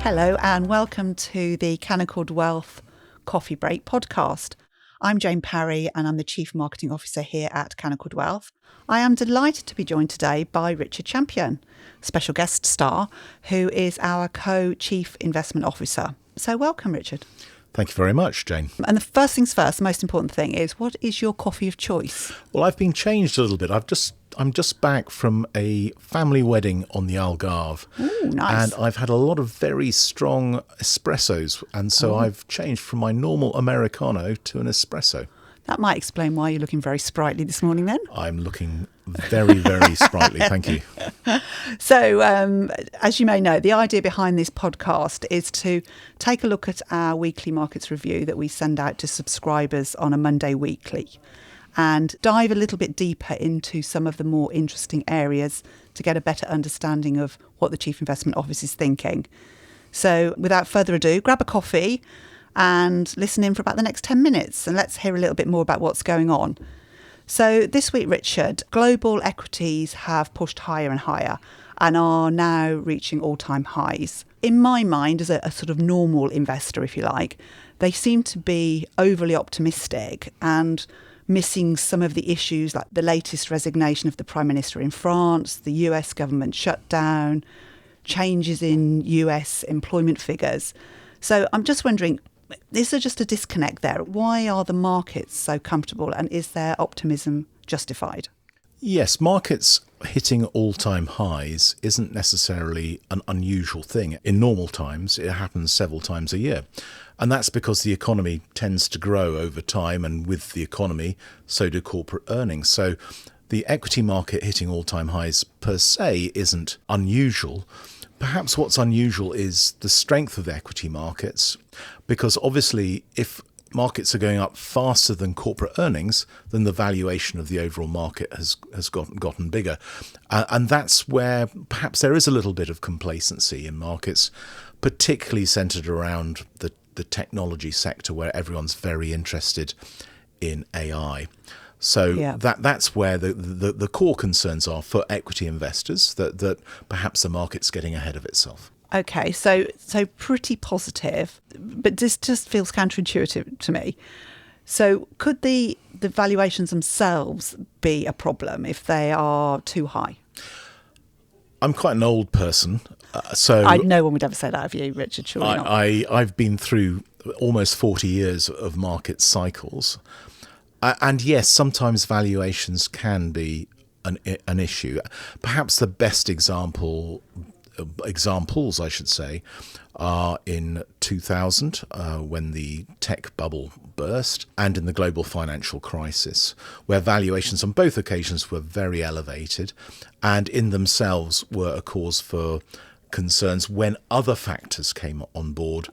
Hello and welcome to the Canaccord Wealth Coffee Break podcast. I'm Jane Parry and I'm the Chief Marketing Officer here at Canaccord Wealth. I am delighted to be joined today by Richard Champion, special guest star, who is our Co-Chief Investment Officer. So welcome, Richard. Thank you very much, Jane. And the first things first, the most important thing is, what is your coffee of choice? Well, I've been changed a little bit. I'm just back from a family wedding on the Algarve. Ooh, nice. And I've had a lot of very strong espressos. And so I've changed from my normal Americano to an espresso. That might explain why you're looking very sprightly this morning then. I'm looking very, very sprightly. Thank you. So, as you may know, the idea behind this podcast is to take a look at our weekly markets review that we send out to subscribers on a Monday weekly and dive a little bit deeper into some of the more interesting areas to get a better understanding of what the Chief Investment Office is thinking. So, without further ado, grab a coffee and listen in for about the next 10 minutes and let's hear a little bit more about what's going on. So this week, Richard, global equities have pushed higher and higher and are now reaching all-time highs. In my mind, as a sort of normal investor, if you like, they seem to be overly optimistic and missing some of the issues like the latest resignation of the Prime Minister in France, the US government shutdown, changes in US employment figures. So I'm just wondering, is there just a disconnect there? Why are the markets so comfortable and is their optimism justified? Yes, markets hitting all-time highs isn't necessarily an unusual thing. In normal times, it happens several times a year. And that's because the economy tends to grow over time, and with the economy, so do corporate earnings. So the equity market hitting all-time highs per se isn't unusual. Perhaps what's unusual is the strength of the equity markets, because obviously if markets are going up faster than corporate earnings, then the valuation of the overall market has gotten bigger. And that's where perhaps there is a little bit of complacency in markets, particularly centred around the technology sector where everyone's very interested in AI. So that's where the core concerns are for equity investors, that perhaps the market's getting ahead of itself. Okay, so pretty positive, but this just feels counterintuitive to me. So could the valuations themselves be a problem if they are too high? I'm quite an old person, so no one would ever say that of you, Richard. Surely not. I've been through almost 40 years of market cycles. And yes, sometimes valuations can be an issue. Perhaps the best examples, I should say, are in 2000 when the tech bubble burst and in the global financial crisis, where valuations on both occasions were very elevated and in themselves were a cause for concerns when other factors came on board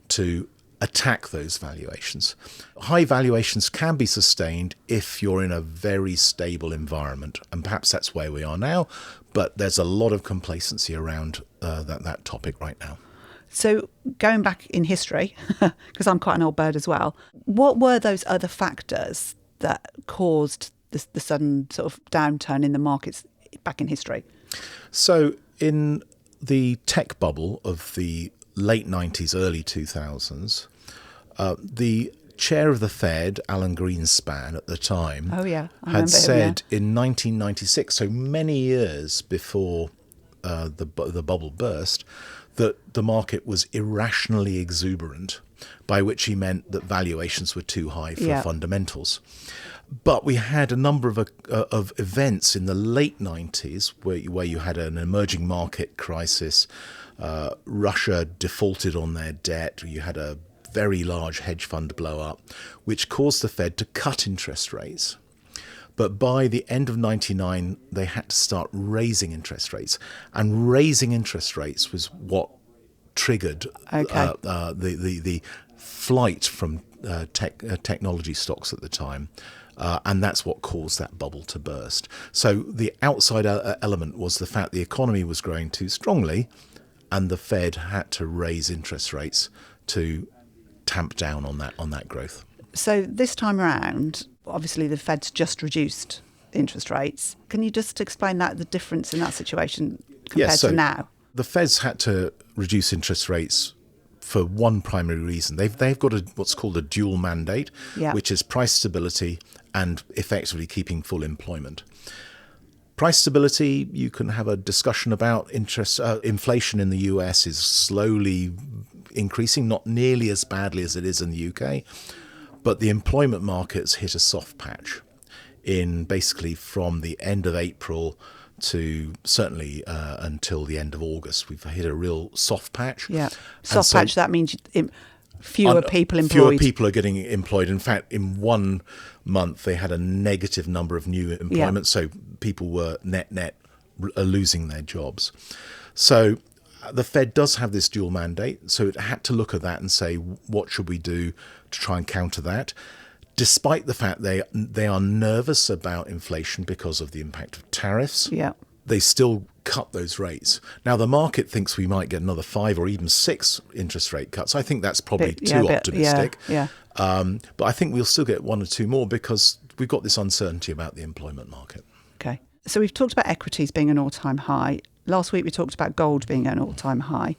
to attack those valuations. High valuations can be sustained if you're in a very stable environment, and perhaps that's where we are now, but there's a lot of complacency around that topic right now. So going back in history, because I'm quite an old bird as well, what were those other factors that caused the sudden sort of downturn in the markets back in history? So in the tech bubble of the late 90s, early 2000s, the chair of the Fed, Alan Greenspan, at the time, had said in 1996, so many years before the bubble burst, that the market was irrationally exuberant, by which he meant that valuations were too high for fundamentals. But we had a number of events in the late 90s where you had an emerging market crisis. Russia defaulted on their debt. You had a very large hedge fund blow up, which caused the Fed to cut interest rates. But by the end of 99, they had to start raising interest rates. And raising interest rates was what triggered the flight from technology stocks at the time. And that's what caused that bubble to burst. So the outside element was the fact the economy was growing too strongly, and the Fed had to raise interest rates to tamp down on that growth. So this time around, obviously the Fed's just reduced interest rates. Can you just explain the difference in that situation compared to now? the Fed's had to reduce interest rates for one primary reason. They've got what's called a dual mandate, which is price stability and effectively keeping full employment. Price stability, you can have a discussion about inflation in the US is slowly increasing, not nearly as badly as it is in the UK, but the employment market's hit a soft patch in basically from the end of April to certainly until the end of August. We've hit a real soft patch. Yeah, soft patch, that means fewer people employed. Fewer people are getting employed. In fact, in 1 month, they had a negative number of new employment, so people were net losing their jobs. So the Fed does have this dual mandate, so it had to look at that and say, what should we do to try and counter that? Despite the fact they are nervous about inflation because of the impact of tariffs, they still cut those rates. Now, the market thinks we might get another 5 or even 6 interest rate cuts. I think that's probably too optimistic. But I think we'll still get 1 or 2 more because we've got this uncertainty about the employment market. Okay. So we've talked about equities being an all-time high. Last week we talked about gold being an all-time high.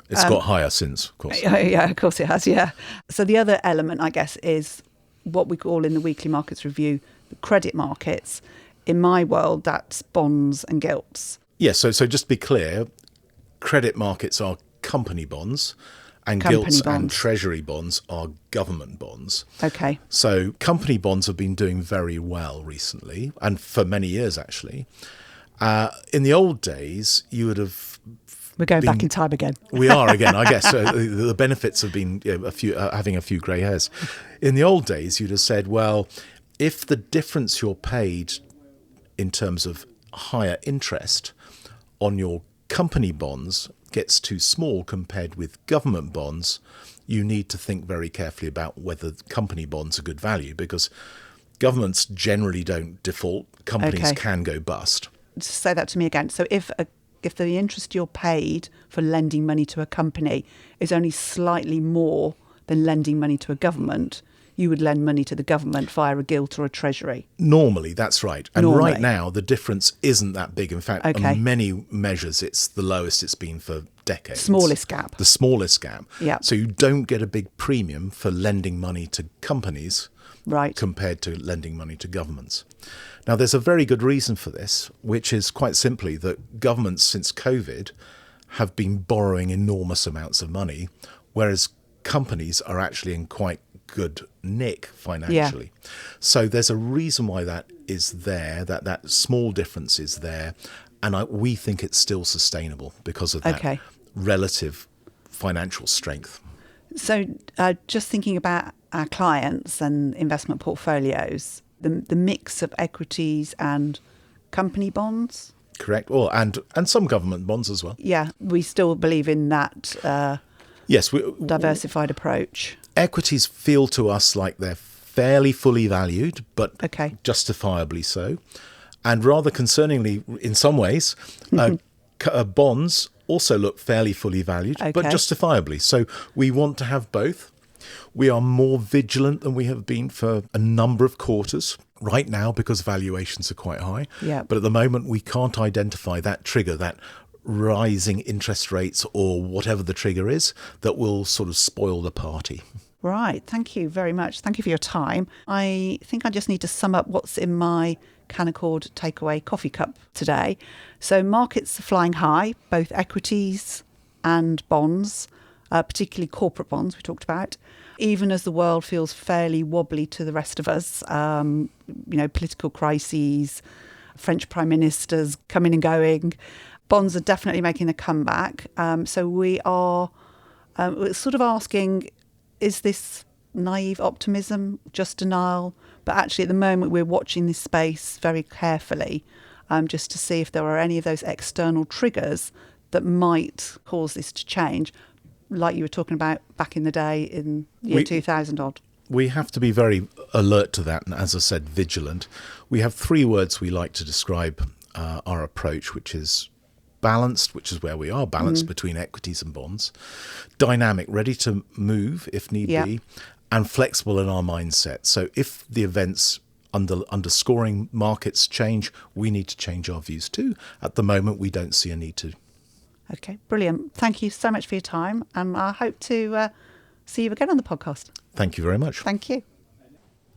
It's got higher since, of course. Yeah, of course it has, yeah. So the other element, I guess, is what we call in the weekly markets review, the credit markets. In my world, that's bonds and gilts. Yeah, so just to be clear, credit markets are company bonds and gilts and treasury bonds are government bonds. Okay. So company bonds have been doing very well recently and for many years, actually. In the old days, you would have... We're going back in time again. We are again, I guess. The benefits have been having a few grey hairs. In the old days, you'd have said, well, if the difference you're paid in terms of higher interest on your company bonds gets too small compared with government bonds, you need to think very carefully about whether company bonds are good value, because governments generally don't default. Companies can go bust. Just say that to me again. So if the interest you're paid for lending money to a company is only slightly more than lending money to a government, you would lend money to the government via a gilt or a treasury. Normally, that's right. And right now, the difference isn't that big. In fact, on many measures, it's the lowest it's been for decades. Smallest gap. The smallest gap. Yeah. So you don't get a big premium for lending money to companies compared to lending money to governments. Now, there's a very good reason for this, which is quite simply that governments since COVID have been borrowing enormous amounts of money, whereas companies are actually in quite good nick financially. Yeah. So there's a reason why that is there, that small difference is there, and we think it's still sustainable because of that relative financial strength. So just thinking about our clients and investment portfolios, the mix of equities and company bonds? Correct. Well, and some government bonds as well. Yeah, we still believe in that diversified approach. Equities feel to us like they're fairly fully valued, but justifiably so. And rather concerningly, in some ways, bonds also look fairly fully valued, but justifiably. So we want to have both. We are more vigilant than we have been for a number of quarters right now because valuations are quite high. Yeah. But at the moment, we can't identify that trigger, that rising interest rates or whatever the trigger is, that will sort of spoil the party. Right. Thank you very much. Thank you for your time. I think I just need to sum up what's in my Canaccord takeaway coffee cup today. So markets are flying high, both equities and bonds, particularly corporate bonds we talked about, even as the world feels fairly wobbly to the rest of us. Political crises, French prime ministers coming and going. Bonds are definitely making a comeback. So we are sort of asking, is this naive optimism, just denial? But actually, at the moment, we're watching this space very carefully just to see if there are any of those external triggers that might cause this to change, like you were talking about back in the day in year 2000 odd. We have to be very alert to that, and as I said, vigilant. We have 3 words we like to describe our approach, which is balanced, which is where we are, balanced between equities and bonds, dynamic, ready to move if need be, and flexible in our mindset. So if the events underscoring markets change, we need to change our views too. At the moment, we don't see a need to. Okay, brilliant. Thank you so much for your time. I hope to see you again on the podcast. Thank you very much. Thank you.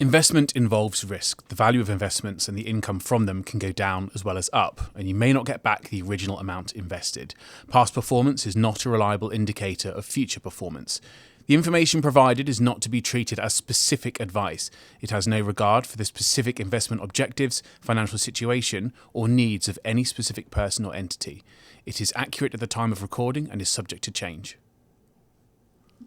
Investment involves risk. The value of investments and the income from them can go down as well as up, and you may not get back the original amount invested. Past performance is not a reliable indicator of future performance. The information provided is not to be treated as specific advice. It has no regard for the specific investment objectives, financial situation, or needs of any specific person or entity. It is accurate at the time of recording and is subject to change.